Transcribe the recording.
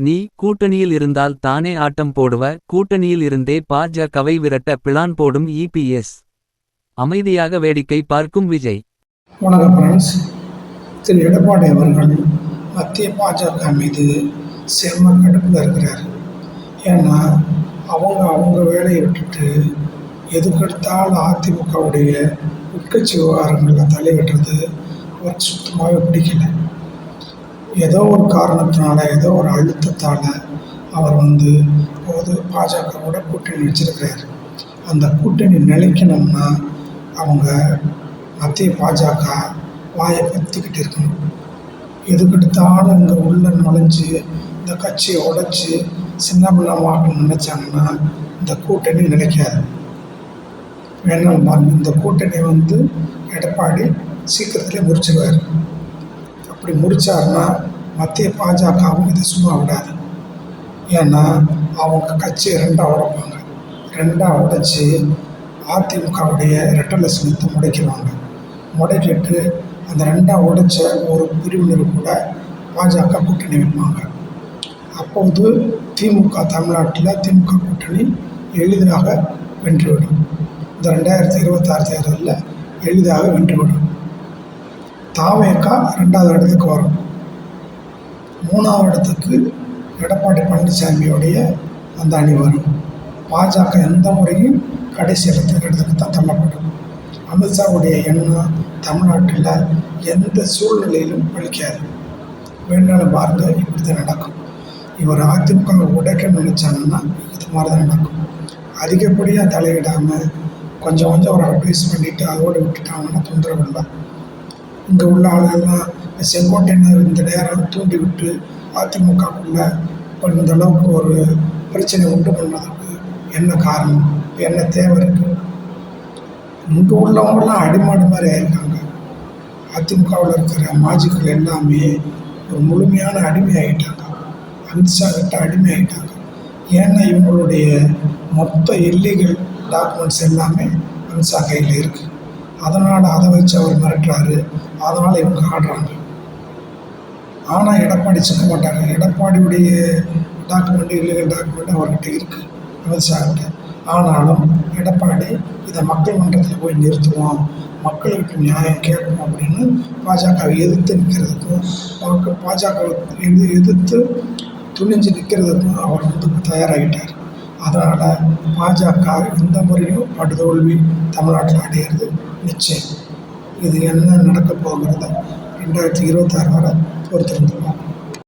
நீ கூட்டணியில் இருந்தால் தானே ஆட்டம் போடுவ. கூட்டணியில் இருந்தே பாஜகவை விரட்ட பிளான் போடும் இபிஎஸ். அமைதியாக வேடிக்கை பார்க்கும் விஜய். வணக்கம் ஃப்ரெண்ட்ஸ். திரு எடப்பாடி அவர்கள் மத்திய பாஜக மீது செம்ம கடுப்பில் இருக்கிறார். ஏன்னா அவங்க வேலையை விட்டுட்டு எதுக்கெடுத்தாலும் அதிமுகவுடைய உட்கட்சி விவகாரங்களில் தலையிடுறது அவருக்கு சுத்தமாகவே பிடிக்கல. ஏதோ ஒரு காரணத்தினால ஏதோ ஒரு அழுத்தத்தால் அவர் போது பாஜகவோட கூட்டணி வச்சிருக்கிறார். அந்த கூட்டணி நிலைக்கணும்னா அவங்க மத்திய பாஜக வாயை பற்றிக்கிட்டு இருக்கணும். எதுக்கெடுத்தாலும் இங்கே உள்ள நுழைஞ்சு இந்த கட்சியை உடைச்சி சின்ன பின்னமாக்கணும்னு நினச்சாங்கன்னா இந்த கூட்டணி நிலைக்காது. வேணாலும் பாருங்க, இந்த கூட்டணி எடப்பாடி சீக்கிரத்திலே முடிச்சிடுவார். அப்படி முடித்தாருன்னா மத்திய பாஜகவும் இதை சும்மா விடாது. ஏன்னா அவங்க கட்சியை ரெண்டாக உடைப்பாங்க. ரெண்டாக உடைச்சி அதிமுகவுடைய ரெட்டலை சின்னத்தை முடைக்கிடுவாங்க. முடைக்கிட்டு அந்த ரெண்டாக உடைச்ச ஒரு பிரிவினர் கூட பாஜக கூட்டணி வைப்பாங்க. அப்போது திமுக தமிழ்நாட்டில் திமுக கூட்டணி எளிதாக வென்றுவிடும். இந்த 2026 தேர்தலில் எளிதாக வென்றுவிடும். தாவேகா 2வது இடத்துக்கு வரும். 3வது இடத்துக்கு எடப்பாடி பழனிசாமியோடைய அந்த அணி வரும். பாஜக எந்த முறையும் கடைசி இடத்துக்கு தான் தள்ளப்படும். அமித்ஷாவுடைய எண்ணம் தமிழ்நாட்டில் எந்த சூழ்நிலையிலும் பழிக்காது. வேணாலும் பாருங்கள், இப்படி தான் நடக்கும். இவர் அதிமுக உடைக்க நினைச்சாங்கன்னா இது மாதிரி தான் நடக்கும். அதிகப்படியாக தலையிடாமல் கொஞ்சம் ஒரு அட்வைஸ் பண்ணிவிட்டு அதோடு விட்டுட்டாங்கன்னா தொந்தரவு இல்லை. இங்கே உள்ள ஆளுகள்லாம் செங்கோட்டையனை இந்த நேரம் தூண்டி விட்டு அதிமுகக்குள்ளே இப்போ இந்த அளவுக்கு ஒரு பிரச்சனை உண்டு பண்ணதுக்கு என்ன காரணம், என்ன தேவை இருக்குது? இங்கே உள்ளவங்களாம் அடிமாடு மாதிரி ஆயிருக்காங்க. அதிமுகவில் இருக்கிற மாஜிக்கள் எல்லாமே ஒரு முழுமையான அடிமை ஆகிட்டாங்க. அமித்ஷா கிட்ட அடிமை ஆகிட்டாங்க. ஏன்னா இவங்களுடைய மொத்த இல்லீகல் டாக்குமெண்ட்ஸ் எல்லாமே அமித்ஷா கையில் இருக்குது. அதனால் அதை வச்சு அவர் மிரட்டுறாரு. அதனால் இவங்க ஆடுறாங்க. ஆனால் எடப்பாடி சிக்க மாட்டாங்க. எடப்பாடியுடைய டாக்குமெண்ட்டு இல்லீகல் டாக்குமெண்ட்டு அவர்கிட்ட இருக்குது, அமித்ஷா கிட்ட. ஆனாலும் எடப்பாடி இதை மக்கள் மன்றத்தில் போய் நிறுத்துவோம், மக்களுக்கு நியாயம் கேட்போம் அப்படின்னு பாஜகவை எதிர்த்து நிற்கிறதுக்கும் பாஜகவை எதிர்த்து துணிஞ்சு நிற்கிறதுக்கும் அவர் தயாராகிட்டார். அதனால் பாஜக இந்த முறையும் படுதோல்வி தமிழ்நாட்டில் அடையிறது நிச்சயம். இது என்ன நடக்க போகிறத 2026 வரை பொறுத்திருந்துவோம்.